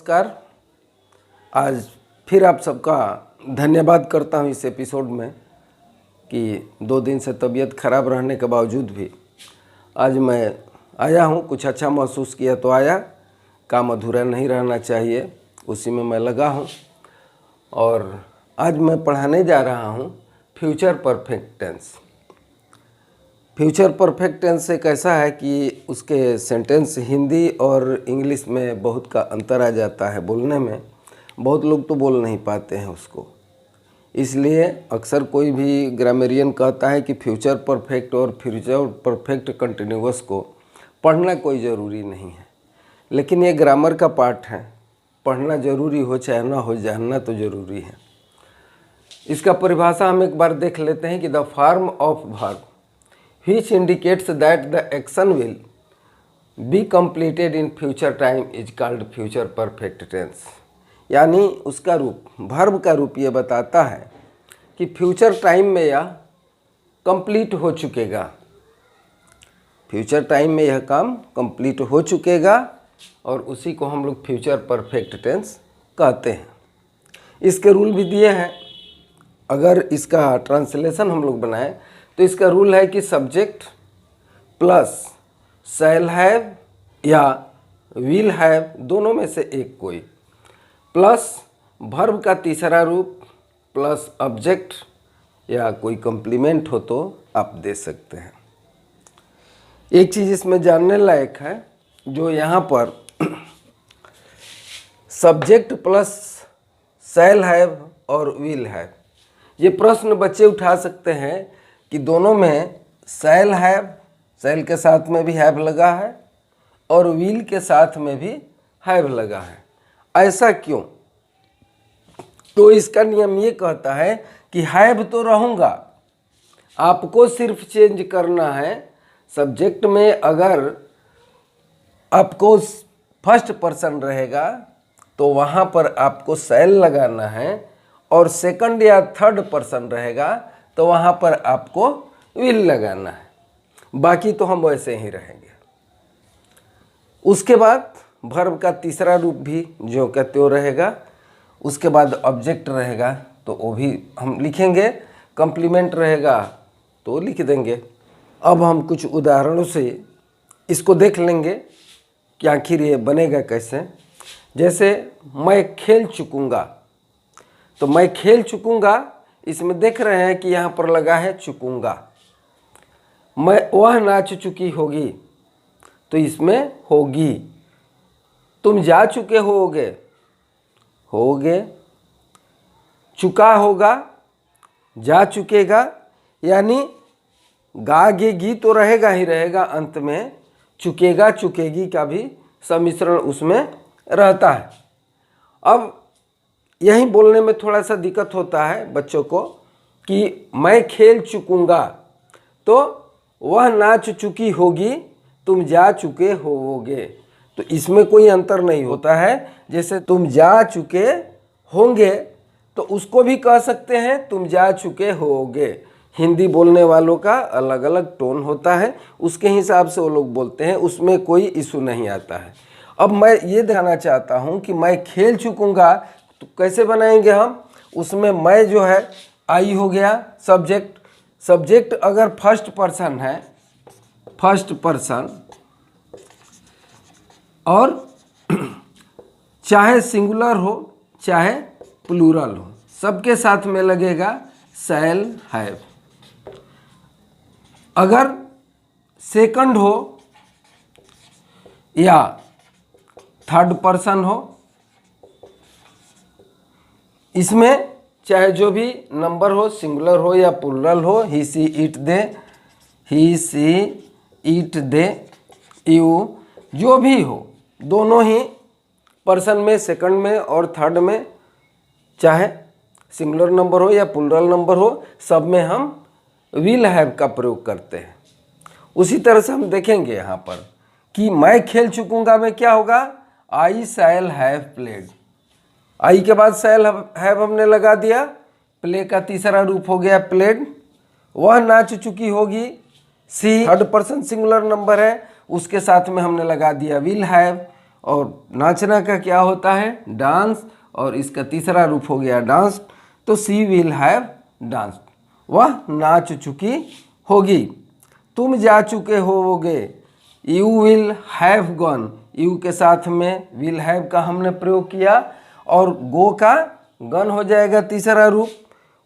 नमस्कार। आज फिर आप सबका धन्यवाद करता हूं इस एपिसोड में कि 2 दिन से तबीयत ख़राब रहने के बावजूद भी आज मैं आया हूं। कुछ अच्छा महसूस किया तो आया, काम अधूरा नहीं रहना चाहिए, उसी में मैं लगा हूं। और आज मैं पढ़ाने जा रहा हूं future perfect tense. Future perfect tense एक ऐसा है कि उसके सेंटेंस हिंदी और इंग्लिश में बहुत का अंतर आ जाता है बोलने में। बहुत लोग तो बोल नहीं पाते हैं उसको, इसलिए अक्सर कोई भी ग्रामेरियन कहता है कि फ्यूचर परफेक्ट और फ्यूचर परफेक्ट कंटिन्यूअस को पढ़ना कोई ज़रूरी नहीं है, लेकिन ये ग्रामर का पार्ट है, पढ़ना ज़रूरी हो चाहे ना हो, जानना तो ज़रूरी है। इसका परिभाषा हम एक बार देख लेते हैं कि the form of verb which indicates that the action will be completed in future time is called future perfect tense। यानी उसका रूप, वर्ब का रूप ये बताता है कि फ्यूचर टाइम में यह कंप्लीट हो चुकेगा, फ्यूचर टाइम में यह काम कंप्लीट हो चुकेगा और उसी को हम लोग फ्यूचर परफेक्ट टेंस कहते हैं। इसके रूल भी दिए हैं। अगर इसका ट्रांसलेशन हम लोग बनाएं तो इसका रूल है कि सब्जेक्ट प्लस शैल हैव या विल हैव, दोनों में से एक कोई, प्लस वर्ब का तीसरा रूप प्लस ऑब्जेक्ट या कोई कॉम्प्लीमेंट हो तो आप दे सकते हैं। एक चीज़ इसमें जानने लायक है, जो यहाँ पर सब्जेक्ट प्लस शैल हैव और विल हैव, ये प्रश्न बच्चे उठा सकते हैं कि दोनों में शैल हैव, शैल के साथ में भी हैव लगा है और विल के साथ में भी हैव लगा है, ऐसा क्यों? तो इसका नियम ये कहता है कि हैव तो रहूँगा, आपको सिर्फ चेंज करना है। सब्जेक्ट में अगर आपको फर्स्ट पर्सन रहेगा तो वहाँ पर आपको शैल लगाना है, और सेकंड या थर्ड पर्सन रहेगा तो वहाँ पर आपको विल लगाना है। बाकी तो हम वैसे ही रहेंगे। उसके बाद वर्ब का तीसरा रूप भी जो का त्यों रहेगा। उसके बाद ऑब्जेक्ट रहेगा तो वो भी हम लिखेंगे, कॉम्प्लीमेंट रहेगा तो लिख देंगे। अब हम कुछ उदाहरणों से इसको देख लेंगे कि आखिर ये बनेगा कैसे। जैसे मैं खेल चुकूँगा, तो मैं खेल चुकूँगा, इसमें देख रहे हैं कि यहाँ पर लगा है चुकूँगा। मैं वह नाच चुकी होगी, तो इसमें होगी। तुम जा चुके होगे, होगे। चुका होगा, जा चुकेगा, यानी गागेगी तो रहेगा ही रहेगा, अंत में चुकेगा चुकेगी का भी सम्मिश्रण उसमें रहता है। अब यही बोलने में थोड़ा सा दिक्कत होता है बच्चों को कि मैं खेल चुकूँगा, तो वह नाच चुकी होगी, तुम जा चुके होवोगे, तो इसमें कोई अंतर नहीं होता है। जैसे तुम जा चुके होंगे तो उसको भी कह सकते हैं तुम जा चुके होगे। हिंदी बोलने वालों का अलग अलग टोन होता है, उसके हिसाब से वो लोग बोलते हैं, उसमें कोई इशू नहीं आता है। अब मैं ये दिखाना चाहता हूँ कि मैं खेल चुकूँगा, तो कैसे बनाएंगे हम? उसमें मैं जो है आई हो गया सब्जेक्ट। सब्जेक्ट अगर फर्स्ट पर्सन है, फर्स्ट पर्सन, और चाहे सिंगुलर हो चाहे प्लूरल हो, सबके साथ में लगेगा शैल हैव। अगर सेकंड हो या थर्ड पर्सन हो, इसमें चाहे जो भी नंबर हो, सिंगुलर हो या प्लूरल हो, he she it they, he she it they, you, जो भी हो, दोनों ही पर्सन में, सेकंड में और थर्ड में, चाहे सिंगुलर नंबर हो या प्लूरल नंबर हो, सब में हम विल हैव का प्रयोग करते हैं। उसी तरह से हम देखेंगे यहाँ पर कि मैं खेल चुकूँगा में क्या होगा, आई शैल हैव प्लेड। आई के बाद शैल हैव हमने लगा दिया, प्ले का तीसरा रूप हो गया प्लेड। वह नाच चुकी होगी, सी थर्ड पर्सन सिंगुलर नंबर है, उसके साथ में हमने लगा दिया विल हैव, और नाचना का क्या होता है? डांस। और इसका तीसरा रूप हो गया डांस। तो शी विल हैव डांस, वह नाच चुकी होगी। तुम जा चुके होवोगे, you will have gone. You के साथ में विल हैव का हमने प्रयोग किया और गो का गन हो जाएगा तीसरा रूप।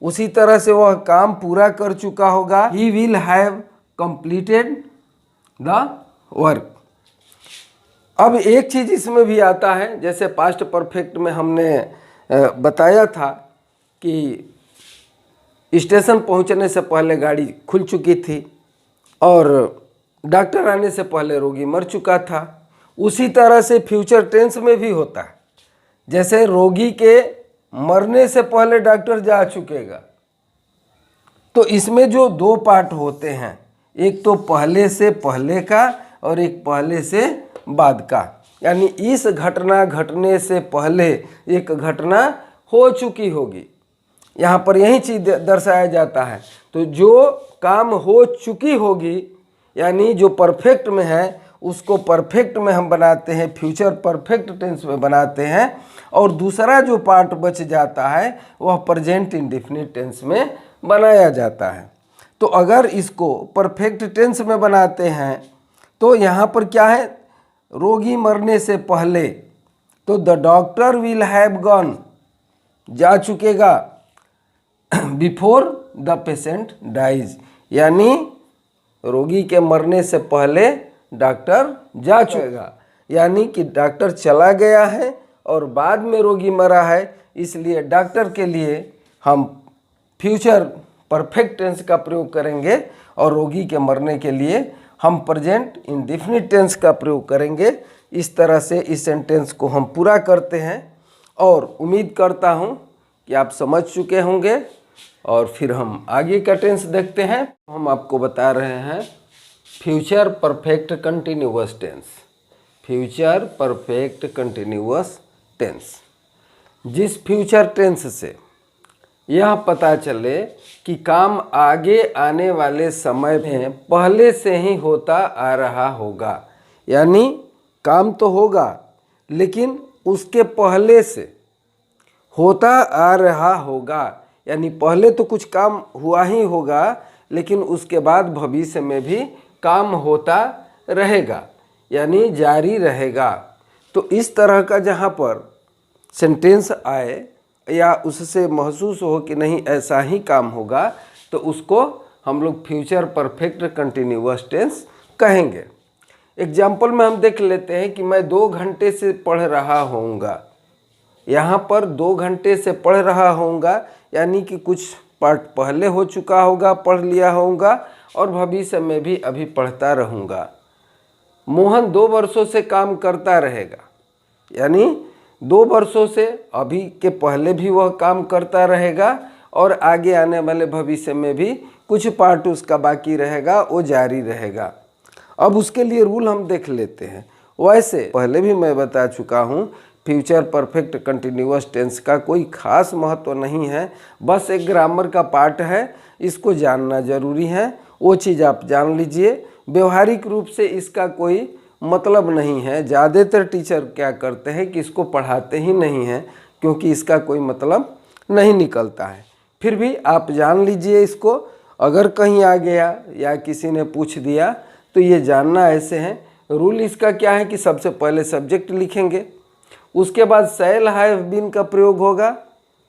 उसी तरह से वह काम पूरा कर चुका होगा, he will have completed the work. अब एक चीज इसमें भी आता है, जैसे पास्ट परफेक्ट में हमने बताया था कि स्टेशन पहुंचने से पहले गाड़ी खुल चुकी थी और डॉक्टर आने से पहले रोगी मर चुका था। उसी तरह से फ्यूचर टेंस में भी होता है, जैसे रोगी के मरने से पहले डॉक्टर जा चुकेगा। तो इसमें जो दो पार्ट होते हैं, एक तो पहले से पहले का और एक पहले से बाद का, यानी इस घटना घटने से पहले एक घटना हो चुकी होगी। यहाँ पर यही चीज दर्शाया जाता है। तो जो काम हो चुकी होगी यानी जो परफेक्ट में है उसको परफेक्ट में हम बनाते हैं, फ्यूचर परफेक्ट टेंस में बनाते हैं। और दूसरा जो पार्ट बच जाता है वह प्रेजेंट इंडेफिनिट टेंस में बनाया जाता है। तो अगर इसको परफेक्ट टेंस में बनाते हैं तो यहाँ पर क्या है? रोगी मरने से पहले, तो the doctor will have gone, जा चुकेगा, बिफोर द पेशेंट डाइज, यानी रोगी के मरने से पहले डॉक्टर जा चुकेगा, यानी कि डॉक्टर चला गया है और बाद में रोगी मरा है, इसलिए डॉक्टर के लिए हम फ्यूचर परफेक्ट टेंस का प्रयोग करेंगे और रोगी के मरने के लिए हम प्रेजेंट इंडेफिनिट टेंस का प्रयोग करेंगे। इस तरह से इस सेंटेंस को हम पूरा करते हैं और उम्मीद करता हूँ कि आप समझ चुके होंगे। और फिर हम आगे का टेंस देखते हैं। हम आपको बता रहे हैं future perfect continuous tense. Future perfect continuous tense, जिस फ्यूचर टेंस से यह पता चले कि काम आगे आने वाले समय में पहले से ही होता आ रहा होगा, यानी काम तो होगा लेकिन उसके पहले से होता आ रहा होगा, यानी पहले तो कुछ काम हुआ ही होगा लेकिन उसके बाद भविष्य में भी काम होता रहेगा, यानी जारी रहेगा। तो इस तरह का जहाँ पर सेंटेंस आए या उससे महसूस हो कि नहीं ऐसा ही काम होगा, तो उसको हम लोग फ्यूचर परफेक्ट कंटिन्यूअस टेंस कहेंगे। एग्जाम्पल में हम देख लेते हैं कि मैं 2 घंटे से पढ़ रहा होऊंगा। यहाँ पर 2 घंटे से पढ़ रहा होऊंगा यानी कि कुछ पार्ट पहले हो चुका होगा, पढ़ लिया होऊंगा और भविष्य में भी अभी पढ़ता रहूँगा। मोहन 2 वर्षों से काम करता रहेगा, यानी 2 वर्षों से अभी के पहले भी वह काम करता रहेगा और आगे आने वाले भविष्य में भी कुछ पार्ट उसका बाकी रहेगा, वो जारी रहेगा। अब उसके लिए रूल हम देख लेते हैं। वैसे पहले भी मैं बता चुका हूँ, फ्यूचर परफेक्ट कंटिन्यूअस टेंस का कोई खास महत्व नहीं है, बस एक ग्रामर का पार्ट है, इसको जानना जरूरी है। वो चीज़ आप जान लीजिए। व्यवहारिक रूप से इसका कोई मतलब नहीं है। ज़्यादातर टीचर क्या करते हैं कि इसको पढ़ाते ही नहीं हैं, क्योंकि इसका कोई मतलब नहीं निकलता है। फिर भी आप जान लीजिए इसको। अगर कहीं आ गया या किसी ने पूछ दिया तो ये जानना ऐसे है। रूल इसका क्या है कि सबसे पहले सब्जेक्ट लिखेंगे, उसके बाद शैल हैव बीन का प्रयोग होगा,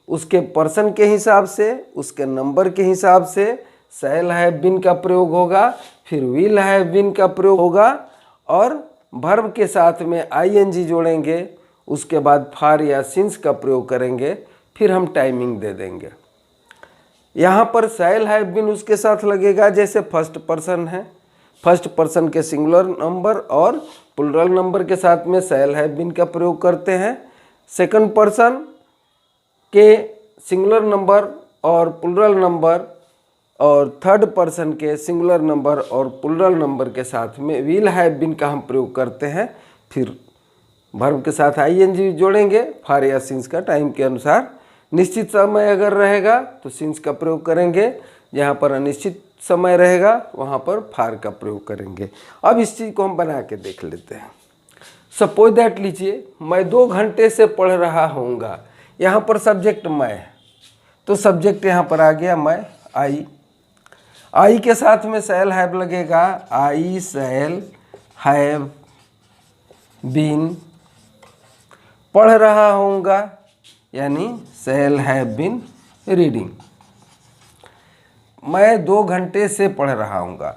उसके पर्सन के हिसाब से, उसके नंबर के हिसाब से शैल हैव बीन का प्रयोग होगा, फिर विल हैव बीन का प्रयोग होगा और वर्ब के साथ में आईएनजी जोड़ेंगे, उसके बाद फार या सिंस का प्रयोग करेंगे, फिर हम टाइमिंग दे देंगे। यहाँ पर शैल हैव बीन उसके साथ लगेगा जैसे फर्स्ट पर्सन है, फर्स्ट पर्सन के सिंगुलर नंबर और प्लूरल नंबर के साथ में शैल हैव बीन का प्रयोग करते हैं। सेकंड पर्सन के सिंगुलर नंबर और प्लूरल नंबर और थर्ड पर्सन के सिंगुलर नंबर और प्लूरल नंबर के साथ में विल हैव बीन का हम प्रयोग करते हैं। फिर वर्ब के साथ आईएनजी जोड़ेंगे, फार या सिंस का टाइम के अनुसार। निश्चित समय अगर रहेगा तो सिंस का प्रयोग करेंगे, जहाँ पर अनिश्चित समय रहेगा वहाँ पर फार का प्रयोग करेंगे। अब इस चीज़ को हम बना के देख लेते हैं। सपोज दैट लीजिए, मैं 2 घंटे से पढ़ रहा होऊंगा। यहाँ पर सब्जेक्ट मैं है, तो सब्जेक्ट यहाँ पर आ गया मैं, आई के साथ में शैल हैव लगेगा, आई शैल हैव बीन, पढ़ रहा होऊंगा यानी शैल हैव बीन रीडिंग। मैं 2 घंटे से पढ़ रहा होऊंगा,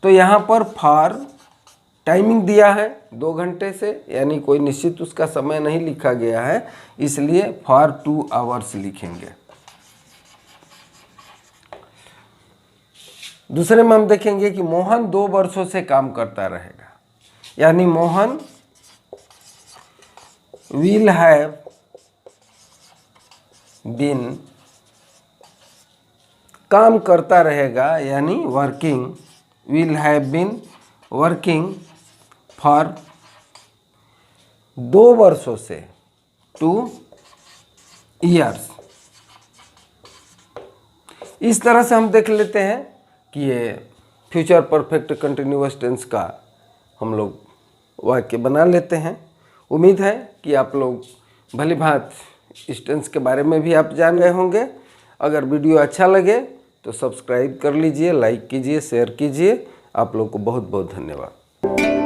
तो यहाँ पर फॉर टाइमिंग दिया है 2 घंटे से, यानी कोई निश्चित उसका समय नहीं लिखा गया है, इसलिए फॉर 2 आवर्स लिखेंगे। दूसरे में हम देखेंगे कि मोहन 2 वर्षों से काम करता रहेगा, यानी मोहन विल हैव बीन, काम करता रहेगा यानी working, will have been working for 2 वर्षों से 2 ईयर्स। इस तरह से हम देख लेते हैं कि ये फ्यूचर परफेक्ट कंटिन्यूअस टेंस का हम लोग वाक्य बना लेते हैं। उम्मीद है कि आप लोग भली भांत इस टेंस के बारे में भी आप जान गए होंगे। अगर वीडियो अच्छा लगे तो सब्सक्राइब कर लीजिए, लाइक कीजिए, शेयर कीजिए। आप लोग को बहुत बहुत धन्यवाद।